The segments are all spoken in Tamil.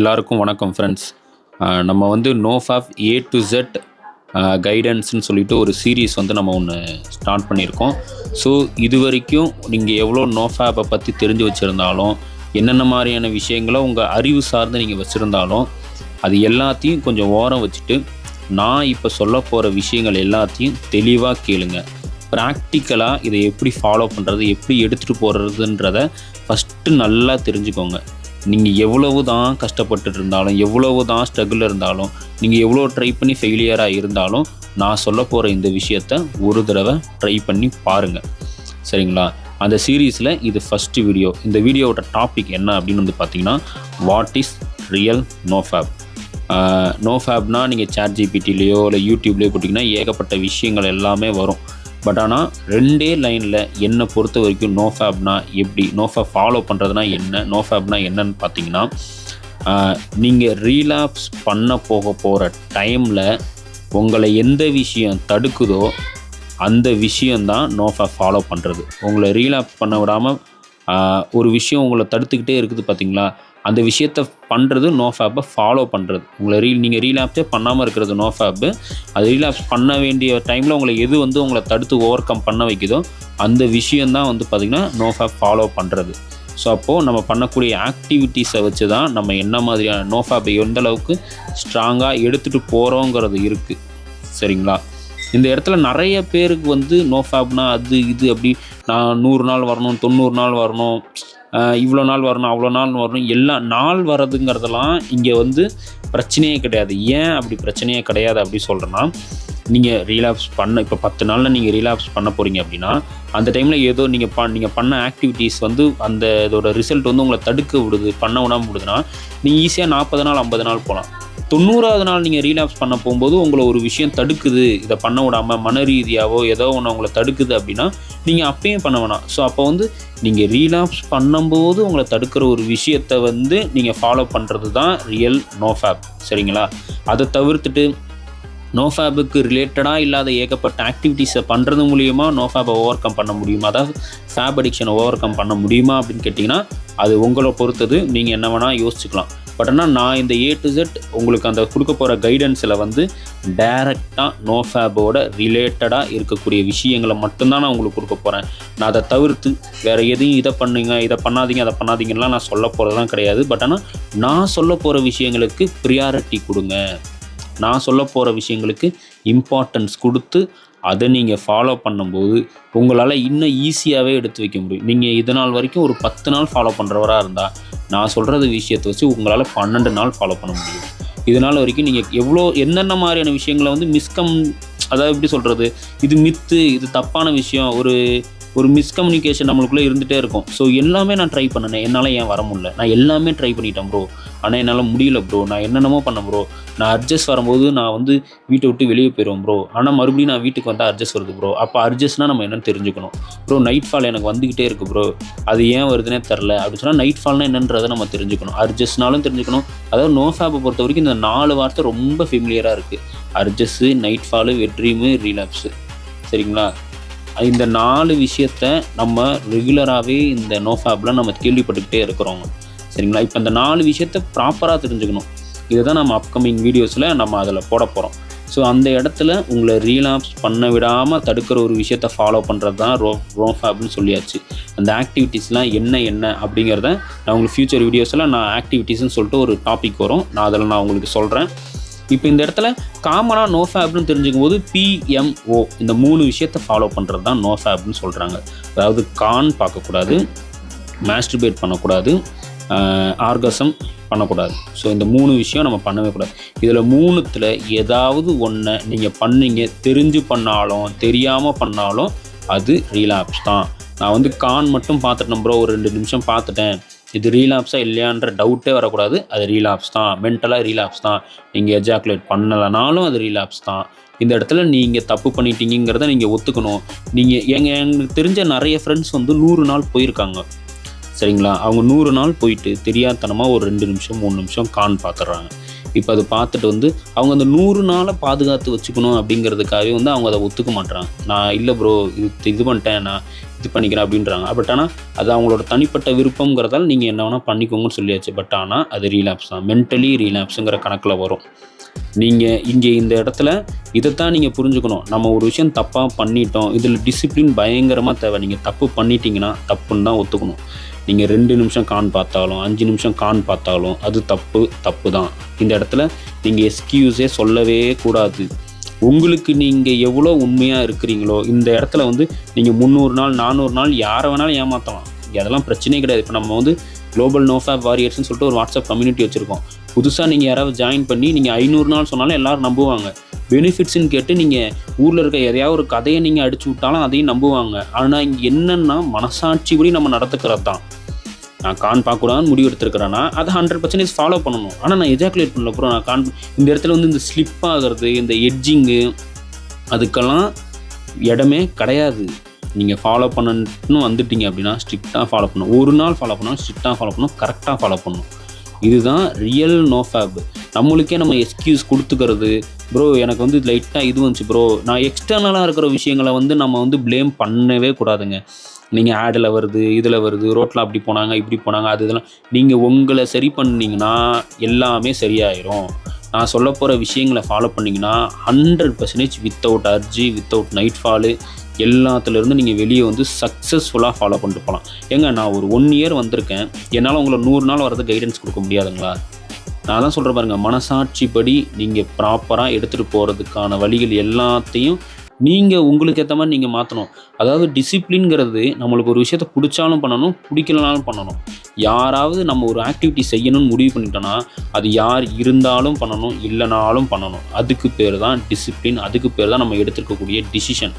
எல்லாருக்கும் வணக்கம் ஃப்ரெண்ட்ஸ். நம்ம வந்து நோஃபேப் ஏ டு ஜெட் கைடன்ஸ்னு சொல்லிட்டு ஒரு சீரீஸ் வந்து நம்ம ஒன்று ஸ்டார்ட் பண்ணியிருக்கோம். ஸோ இது வரைக்கும் நீங்கள் எவ்வளோ நோஃபேப்பை பற்றி தெரிஞ்சு வச்சுருந்தாலும், என்னென்ன மாதிரியான விஷயங்களை உங்கள் அறிவு சார்ந்து நீங்கள் வச்சுருந்தாலும், அது எல்லாத்தையும் கொஞ்சம் ஓரம் வச்சுட்டு, நான் இப்போ சொல்ல போகிற விஷயங்கள் எல்லாத்தையும் தெளிவாக கேளுங்க. ப்ராக்டிக்கலாக இதை எப்படி ஃபாலோ பண்ணுறது, எப்படி எடுத்துகிட்டு போகிறதுன்றத ஃபஸ்ட்டு நல்லா தெரிஞ்சுக்கோங்க. நீங்கள் எவ்வளவு தான் கஷ்டப்பட்டு இருந்தாலும், எவ்வளவு தான் ஸ்ட்ரகிள் இருந்தாலும், நீங்கள் எவ்வளோ ட்ரை பண்ணி ஃபெயிலியராக இருந்தாலும், நான் சொல்ல போகிற இந்த விஷயத்த ஒரு தடவை ட்ரை பண்ணி பாருங்கள். சரிங்களா? அந்த சீரீஸில் இது ஃபஸ்ட்டு வீடியோ. இந்த வீடியோவோட டாபிக் என்ன அப்படின்னு வந்து பார்த்தீங்கன்னா, வாட் இஸ் ரியல் நோஃபேப். நோஃபேப்னால் நீங்கள் சாட் ஜிபிடிலேயோ இல்லை யூடியூப்லேயோ போட்டிங்கன்னா ஏகப்பட்ட விஷயங்கள் எல்லாமே வரும். பட் ஆனால் 2 லைனில் என்னை பொறுத்த வரைக்கும் நோஃபேப்னா எப்படி, நோஃபேப் ஃபாலோ பண்ணுறதுனா என்ன, நோஃபேப்னா என்னன்னு பார்த்தீங்கன்னா, நீங்கள் ரீலாப்ஸ் பண்ண போகிற டைமில் உங்களை எந்த விஷயம் தடுக்குதோ அந்த விஷயந்தான் நோஃபேப் ஃபாலோ பண்ணுறது. உங்களை ரீலாப்ஸ் பண்ண விடாமல் ஒரு விஷயம் உங்களை தடுத்துக்கிட்டே இருக்குது பார்த்தீங்களா, அந்த விஷயத்தை பண்ணுறது நோஃபேப்பை ஃபாலோ பண்ணுறது. நீங்கள் ரீலாப்ஸே பண்ணாமல் இருக்கிறது நோஃபேப்பு. அது ரீலாப்ஸ் பண்ண வேண்டிய டைமில் உங்களை எது வந்து உங்களை தடுத்து ஓவர் கம் பண்ண வைக்குதோ அந்த விஷயந்தான் வந்து பார்த்திங்கன்னா நோஃபேப் ஃபாலோ பண்ணுறது. ஸோ அப்போது நம்ம பண்ணக்கூடிய ஆக்டிவிட்டீஸை வச்சு தான் நம்ம என்ன மாதிரியான நோஃபேப்பை எந்த அளவுக்கு ஸ்ட்ராங்காக எடுத்துகிட்டு போகிறோங்கிறது இருக்குது. சரிங்களா? இந்த இடத்துல நிறைய பேருக்கு வந்து நோஃபேப்னா அது இது அப்படி, நான் 100 நாள் வரணும், 90 நாள் வரணும், இவ்வளோ நாள் வரணும், அவ்வளோ நாள் வரணும், எல்லா நாள் வரதுங்கிறதெல்லாம் இங்கே வந்து பிரச்சனையே கிடையாது. ஏன் அப்படி பிரச்சனையே கிடையாது அப்படி சொல்கிறேன்னா, நீங்கள் ரீலாப்ஸ் பண்ண இப்போ 10 நாளில் நீங்கள் ரீலாப்ஸ் பண்ண போகிறீங்க அப்படின்னா, அந்த டைமில் ஏதோ நீங்கள் பண்ண ஆக்டிவிட்டீஸ் வந்து அந்த இதோட ரிசல்ட் வந்து உங்களை தடுக்க விடுது, பண்ண விடாமல் விடுதுன்னா, நீங்கள் ஈஸியாக 40 நாள் 50 நாள் போகலாம். 90வது நாள் நீங்கள் ரீலாப்ஸ் பண்ண போகும்போது உங்களை ஒரு விஷயம் தடுக்குது, இதை பண்ண விடாமல் மன ரீதியாகவோ ஏதோ ஒன்று உங்களை தடுக்குது அப்படின்னா, நீங்கள் அப்பயும் பண்ண வேணாம். ஸோ அப்போ வந்து நீங்கள் ரீலாப்ஸ் பண்ணும்போது உங்களை தடுக்கிற ஒரு விஷயத்தை வந்து நீங்கள் ஃபாலோ பண்ணுறது தான் ரியல் நோஃபேப். சரிங்களா? அதை தவிர்த்துட்டு நோஃபேப்புக்கு ரிலேட்டடாக இல்லாத ஏகப்பட்ட ஆக்டிவிட்டீஸை பண்ணுறது மூலிமா நோஃபேப்பை ஓவர் கம் பண்ண முடியுமா, அதாவது ஃபேப் அடிக்ஷனை ஓவர் கம் பண்ண முடியுமா அப்படின்னு கேட்டிங்கன்னா, அது உங்களை பொறுத்தது. நீங்கள் என்ன வேணால் யோசிச்சுக்கலாம். பட் ஆனால் நான் இந்த ஏ டு ஜெட் உங்களுக்கு அந்த கொடுக்க போகிற கைடன்ஸில் வந்து டைரெக்டாக நோஃபேப்போட ரிலேட்டடாக இருக்கக்கூடிய விஷயங்களை மட்டும்தான் நான் உங்களுக்கு கொடுக்க போகிறேன். நான் அதை தவிர்த்து வேறு எதையும் இதை பண்ணுங்க, இதை பண்ணாதீங்க, அதை பண்ணாதீங்கலாம் நான் சொல்ல போகிறதுலாம் கிடையாது. பட் ஆனால் நான் சொல்ல போகிற விஷயங்களுக்கு ப்ரியாரிட்டி கொடுங்க. நான் சொல்ல போகிற விஷயங்களுக்கு இம்பார்ட்டன்ஸ் கொடுத்து அதை நீங்கள் ஃபாலோ பண்ணும்போது உங்களால் இன்னும் ஈஸியாகவே எடுத்து வைக்க முடியும். நீங்கள் இது நாள் வரைக்கும் ஒரு 10 நாள் ஃபாலோ பண்ணுறவராக இருந்தால், நான் சொல்கிறது விஷயத்தை வச்சு உங்களால் 12 நாள் ஃபாலோ பண்ண முடியும். இதனால் வரைக்கும் நீங்கள் என்னென்ன மாதிரியான விஷயங்களை வந்து அதாவது எப்படி சொல்கிறது, இது மித்து, இது தப்பான விஷயம், ஒரு மிஸ்கம்யூனிகேஷன் நம்மளுக்குள்ளே இருந்துகிட்டே இருக்கும். ஸோ எல்லாமே நான் ட்ரை பண்ணினேன், என்னால் ஏன் வர முடியல, நான் எல்லாமே ட்ரை பண்ணிட்டேன் ப்ரோ, ஆனால் என்னால் முடியல ப்ரோ, நான் என்னென்னமோ பண்ண ப்ரோ, நான் அட்ஜஸ்ட் வரும்போது நான் வந்து வீட்டை விட்டு வெளியே போயிடுவேன் ப்ரோ, ஆனால் மறுபடியும் நான் வீட்டுக்கு வந்தால் அட்ஜஸ்ட் வருது ப்ரோ. அப்போ அட்ஜஸ்ட்னால் நம்ம என்னென்னு தெரிஞ்சுக்கணும். ப்ரோ நைட் ஃபால் எனக்கு வந்துக்கிட்டே இருக்குது ப்ரோ, அது ஏன் வருதுன்னே தெரில அப்படின்னு சொன்னால் நைட் ஃபால்னால் என்னன்றதை நம்ம தெரிஞ்சுக்கணும். அட்ஜஸ்ட்னாலும் தெரிஞ்சுக்கணும். அதாவது நோஃபேப்பை பொறுத்த வரைக்கும் இந்த 4 வார்த்தை ரொம்ப ஃபெமிலியராக இருக்குது. Adjust, nightfall, wet dream, relapse. சரிங்களா? இந்த 4 விஷயத்த நம்ம ரெகுலராகவே இந்த நோஃபேப்பில் நம்ம கேள்விப்பட்டுக்கிட்டே இருக்கிறோங்க. சரிங்களா? இப்போ இந்த 4 விஷயத்த ப்ராப்பராக தெரிஞ்சுக்கணும். இதை தான் நம்ம அப்கமிங் வீடியோஸில் நம்ம அதில் போட போகிறோம். ஸோ அந்த இடத்துல உங்களை ரீலாப்ஸ் பண்ண விடாமல் தடுக்கிற ஒரு விஷயத்தை ஃபாலோ பண்ணுறது தான் நோஃபேப்னு சொல்லியாச்சு. அந்த ஆக்டிவிட்டீஸ்லாம் என்ன அப்படிங்கிறத நான் உங்களுக்கு ஃப்யூச்சர் வீடியோஸில் நான் ஆக்டிவிட்டீஸ்ன்னு சொல்லிட்டு ஒரு டாபிக் வரும், நான் உங்களுக்கு சொல்கிறேன். இப்போ இந்த இடத்துல காமனாக நோஃபேப்னு தெரிஞ்சுக்கும் போது PMO இந்த 3 விஷயத்தை ஃபாலோ பண்ணுறது தான் நோஃபேப்னு சொல்கிறாங்க. அதாவது பார்க்கக்கூடாது, மாஸ்டர்பேட் பண்ணக்கூடாது, ஆர்கசம் பண்ணக்கூடாது. ஸோ இந்த 3 விஷயம் நம்ம பண்ணவே கூடாது. இதில் 3த்தில் ஏதாவது ஒன்றை நீங்கள் பண்ணீங்க, தெரிஞ்சு பண்ணாலும் தெரியாமல் பண்ணாலும் அது ரீலாப்ஸ் தான். நான் வந்து மட்டும் பார்த்துட்டேன் ப்ரோ, ஒரு 2 நிமிஷம் பார்த்துட்டேன், இது ரீலாப்ஸாக இல்லையான்ற டவுட்டே வரக்கூடாது. அது ரீலாப்ஸ் தான், மென்டலாக ரீலாப்ஸ் தான். நீங்கள் எஜாக்குலேட் பண்ணலைனாலும் அது ரீலாப்ஸ் தான். இந்த இடத்துல நீங்கள் தப்பு பண்ணிட்டீங்கிறத நீங்கள் ஒத்துக்கணும். எனக்கு தெரிஞ்ச நிறைய ஃப்ரெண்ட்ஸ் வந்து 100 நாள் போயிருக்காங்க. சரிங்களா? அவங்க 100 நாள் போயிட்டு தெரியாதனமாக ஒரு 2 நிமிஷம் 3 நிமிஷம் பார்த்துட்றாங்க. இப்போ அதை பார்த்துட்டு வந்து அவங்க அந்த 100 நாளை பாதுகாத்து வச்சுக்கணும் அப்படிங்கிறதுக்காகவே வந்து அவங்க அதை ஒத்துக்க மாட்றாங்க. நான் இல்லை ப்ரோ இது பண்ணிட்டேன், நான் இது பண்ணிக்கிறேன் அப்படின்றாங்க. பட் ஆனால் அது அவங்களோட தனிப்பட்ட விருப்பங்கிறதால நீங்கள் என்ன வேணால் பண்ணிக்கோங்கன்னு சொல்லியாச்சு. பட் ஆனால் அது ரீலாப்ஸ் தான், மென்டலி ரீலாப்ஸுங்கிற கணக்கில் வரும். நீங்கள் இங்கே இந்த இடத்துல இதைத்தான் நீங்கள் புரிஞ்சுக்கணும். நம்ம ஒரு விஷயம் தப்பாக பண்ணிட்டோம், இதில் டிசிப்ளின் பயங்கரமாக தேவை. நீங்கள் தப்பு பண்ணிட்டீங்கன்னா தப்புன்னு தான் ஒத்துக்கணும். நீங்கள் 2 நிமிஷம் கான் பார்த்தாலும் 5 நிமிஷம் கான் பார்த்தாலும் அது தப்பு தான். இந்த இடத்துல நீங்கள் எக்ஸ்கியூஸே சொல்லவே கூடாது. உங்களுக்கு நீங்கள் எவ்வளோ உண்மையாக இருக்கிறீங்களோ இந்த இடத்துல வந்து நீங்கள் 300 நாள் 400 நாள் யாரை வேணாலும் ஏமாற்றலாம். அதெல்லாம் பிரச்சனையே கிடையாது. இப்போ நம்ம வந்து குளோபல் நோஃபேப் வாரியர்ஸ்னு சொல்லிட்டு ஒரு வாட்ஸ்அப் கம்யூனிட்டி வச்சுருக்கோம். புதுசாக நீங்கள் யாராவது ஜாயின் பண்ணி நீங்கள் 500 நாள் சொன்னாலும் எல்லோரும் நம்புவாங்க. பெனிஃபிட்ஸ்ன்னு கேட்டு நீங்கள் ஊரில் இருக்க எதையாவது ஒரு கதையை நீங்கள் அடிச்சு விட்டாலும் அதையும் நம்புவாங்க. ஆனால் இங்கே என்னென்னா மனசாட்சிபடி நம்ம நடத்துக்கிறது தான். நான் கான் பார்க்கக்கூடாதுன்னு முடிவு எடுத்துருக்கிறேன்னா அதை 100% ஃபாலோ பண்ணணும். ஆனால் நான் எஜாக்குலேட் பண்ணல அப்புறம் நான் கான் இந்த இடத்துல வந்து இந்த ஸ்லிப் ஆகிறது, இந்த எட்ஜிங்கு, அதுக்கெல்லாம் இடமே கிடையாது. நீங்கள் ஃபாலோ பண்ணணுன்னு வந்துட்டீங்க அப்படின்னா ஸ்ட்ரிக்டாக ஃபாலோ பண்ணணும். ஒரு நாள் ஃபாலோ பண்ணணும், ஸ்ட்ரிக்டாக ஃபாலோ பண்ணணும், கரெக்டாக ஃபாலோ பண்ணணும். இதுதான் ரியல் நோஃபேப். நம்மளுக்கே நம்ம எக்ஸ்கியூஸ் கொடுத்துக்கிறது, ப்ரோ எனக்கு வந்து லைட்டாக இது வந்துச்சு ப்ரோ. நான் எக்ஸ்டர்னலாக இருக்கிற விஷயங்களை வந்து நம்ம வந்து ப்ளேம் பண்ணவே கூடாதுங்க. நீங்கள் ஆடில் வருது, இதில் வருது, ரோட்டில் அப்படி போனாங்க இப்படி போனாங்க, அது இதெல்லாம் நீங்கள் உங்களை சரி பண்ணிங்கன்னா எல்லாமே சரியாயிரும். நான் சொல்ல போகிற விஷயங்களை ஃபாலோ பண்ணிங்கன்னா 100% without urge, without nightfall எல்லாத்துலேருந்து நீங்கள் வெளியே வந்து சக்ஸஸ்ஃபுல்லாக ஃபாலோ பண்ணிட்டு போகலாம். ஏங்க நான் ஒரு 1 இயர் வந்திருக்கேன், என்னால் உங்களை 100 நாள் வரது கைடன்ஸ் கொடுக்க முடியாதுங்களா? நான் தான் சொல்கிறேன் பாருங்கள், மனசாட்சிப்படி நீங்கள் ப்ராப்பராக எடுத்துகிட்டு போகிறதுக்கான வழிகள் எல்லாத்தையும் நீங்கள் உங்களுக்கு ஏற்ற மாதிரி நீங்கள் மாற்றணும். அதாவது டிசிப்ளின்ங்கிறது நம்மளுக்கு ஒரு விஷயத்தை பிடிச்சாலும் பண்ணணும், பிடிக்கலனாலும் பண்ணணும். யாராவது நம்ம ஒரு ஆக்டிவிட்டி செய்யணும்னு முடிவு பண்ணிட்டோன்னா அது யார் இருந்தாலும் பண்ணணும், இல்லைனாலும் பண்ணணும். அதுக்கு பேர் தான் டிசிப்ளின். அதுக்கு பேர் தான் நம்ம எடுத்துருக்கக்கூடிய டிசிஷன்.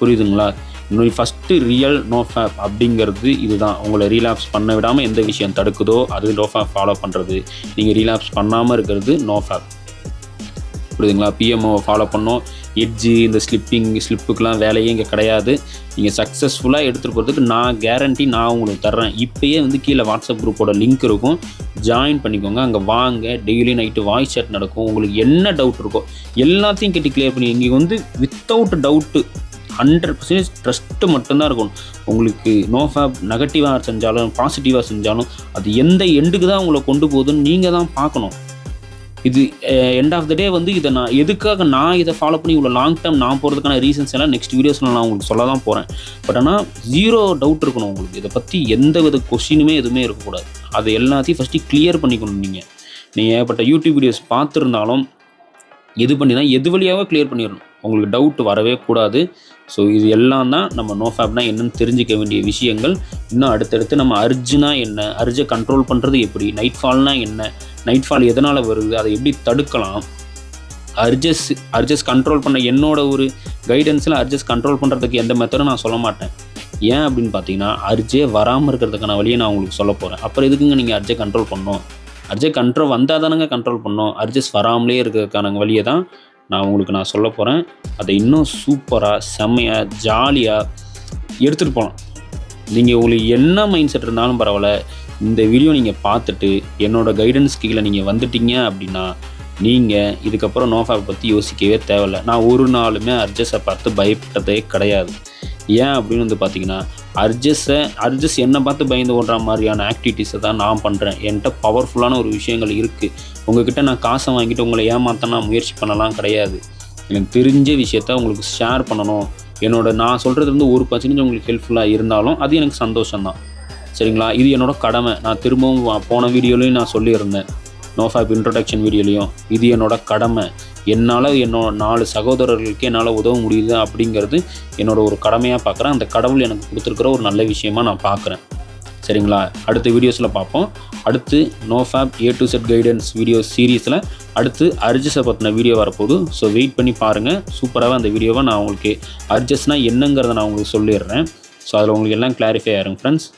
புரியுதுங்களா? இன்னும் ஃபஸ்ட்டு ரியல் நோஃபேப் அப்படிங்கிறது இதுதான். உங்களை ரீலாப்ஸ் பண்ண விடாமல் எந்த விஷயம் தடுக்குதோ அது நோஃபேப் ஃபாலோ பண்ணுறது. நீங்கள் ரீலாப்ஸ் பண்ணாமல் இருக்கிறது நோஃபேப். புரியுதுங்களா? பிஎம்ஓவை ஃபாலோ பண்ணோம். எட்ஜு, இந்த ஸ்லிப்புக்கெலாம் வேலையே இங்கே கிடையாது. நீங்கள் சக்ஸஸ்ஃபுல்லாக எடுத்துகிட்டு போகிறதுக்கு நான் கேரண்டி நான் உங்களுக்கு தர்றேன். இப்போயே வந்து கீழே வாட்ஸ்அப் குரூப்போட லிங்க் இருக்கும், ஜாயின் பண்ணிக்கோங்க. அங்கே வாங்க, டெய்லி நைட்டு வாய்ஸ் சேட் நடக்கும். உங்களுக்கு என்ன டவுட் இருக்கோ எல்லாத்தையும் கேட்டு கிளியர் பண்ணி இங்கே வந்து வித்தவுட் டவுட்டு 100% ட்ரஸ்ட்டு மட்டும்தான் இருக்கணும். உங்களுக்கு நோஃபேப் நெகட்டிவாக செஞ்சாலும் பாசிட்டிவாக செஞ்சாலும் அது எந்த எண்டுக்கு தான் உங்களை கொண்டு போகுதுன்னு நீங்கள் தான் பார்க்கணும். இது எண்ட் ஆஃப் த டே வந்து இதை நான் எதுக்காக நான் இதை ஃபாலோ பண்ணி இவ்வளோ லாங் டேர்ம் நான் போகிறதுக்கான ரீசன்ஸ் எல்லாம் நெக்ஸ்ட் வீடியோஸில் நான் உங்களுக்கு சொல்ல தான் போகிறேன். பட் ஆனால் 0 டவுட் இருக்கணும் உங்களுக்கு. இதை பற்றி எந்த வித கொஸ்டினுமே எதுவுமே இருக்கக்கூடாது. அது எல்லாத்தையும் ஃபஸ்ட்டு கிளியர் பண்ணிக்கணும். நீங்கள் ஏற்பட்ட யூடியூப் வீடியோஸ் பார்த்துருந்தாலும் எது பண்ணினா எது வழியாகவே கிளியர் பண்ணிடணும். உங்களுக்கு டவுட் வரவே கூடாது. ஸோ இது எல்லாம் தான் நம்ம நோஃபேப்னா என்னென்னு தெரிஞ்சிக்க வேண்டிய விஷயங்கள். இன்னும் அடுத்தடுத்து நம்ம அர்ஜுனா என்ன, அர்ஜை கண்ட்ரோல் பண்ணுறது எப்படி, நைட் ஃபால்னால் என்ன, நைட் ஃபால் எதனால் வருது, அதை எப்படி தடுக்கலாம், அர்ஜஸ் கண்ட்ரோல் பண்ண என்னோட ஒரு கைடன்ஸில் அர்ஜஸ் கண்ட்ரோல் பண்ணுறதுக்கு எந்த மெத்தடும் நான் சொல்ல மாட்டேன். ஏன் அப்படின்னு பார்த்தீங்கன்னா அர்ஜே வராமல் இருக்கிறதுக்கான வழியை நான் உங்களுக்கு சொல்ல போகிறேன். அப்புறம் எதுக்குங்க நீங்கள் அர்ஜை கண்ட்ரோல் பண்ணணும்? அர்ஜை கண்ட்ரோல் வந்தால் தானங்க கண்ட்ரோல் பண்ணணும். அர்ஜஸ் வராமலே இருக்கிறதுக்கான வழியை தான் நான் சொல்ல போகிறேன். அதை இன்னும் சூப்பராக செம்மையாக ஜாலியாக எடுத்துகிட்டு போகலாம். நீங்கள் உங்களுக்கு என்ன மைண்ட் செட் இருந்தாலும் பரவாயில்ல, இந்த வீடியோ நீங்கள் பார்த்துட்டு என்னோடய கைடன்ஸ் கீழே நீங்கள் வந்துட்டீங்க அப்படின்னா நீங்கள் இதுக்கப்புறம் நோஃபேப்பை பற்றி யோசிக்கவே தேவையில்லை. நான் ஒரு நாளுமே அர்ஜஸை பார்த்து பயப்பட்டதே கிடையாது. ஏன் அப்படின்னு வந்து பார்த்தீங்கன்னா அர்ஜஸ் என்னை பார்த்து பயந்து ஓடுற மாதிரியான ஆக்டிவிட்டீஸை தான் நான் பண்ணுறேன். என்கிட்ட பவர்ஃபுல்லான ஒரு விஷயங்கள் இருக்குது. உங்கள்கிட்ட நான் காசை வாங்கிட்டு உங்களை ஏமாற்றினா முயற்சி பண்ணலாம் கிடையாது. எனக்கு தெரிஞ்ச விஷயத்த உங்களுக்கு ஷேர் பண்ணணும். நான் சொல்கிறது வந்து 1% உங்களுக்கு ஹெல்ப்ஃபுல்லாக இருந்தாலும் அது எனக்கு சந்தோஷம்தான். சரிங்களா? இது என்னோடய கடமை. நான் திரும்பவும் போன வீடியோலையும் நான் சொல்லியிருந்தேன், நோஃபேப் இன்ட்ரொடக்ஷன் வீடியோலையும், இது என்னோடய கடமை. என்னால் 4 சகோதரர்களுக்கு என்னால் உதவ முடியுது அப்படிங்கிறது என்னோடய ஒரு கடமையாக பார்க்குறேன். அந்த கடவுள் எனக்கு கொடுத்துருக்குற ஒரு நல்ல விஷயமாக நான் பார்க்குறேன். சரிங்களா? அடுத்த வீடியோஸில் பார்ப்போம். அடுத்து NoFap A to Z guidance video சீரீஸில் அடுத்து அர்ஜஸை பற்றின வீடியோ வரப்போகுது. ஸோ வெயிட் பண்ணி பாருங்கள். சூப்பராக அந்த வீடியோவை நான் உங்களுக்கு அர்ஜஸ்னால் என்னங்கிறத நான் உங்களுக்கு சொல்லிடுறேன். ஸோ அதில் உங்களுக்கு எல்லாம் கிளாரிஃபை ஆகிருங்க ஃப்ரெண்ட்ஸ்.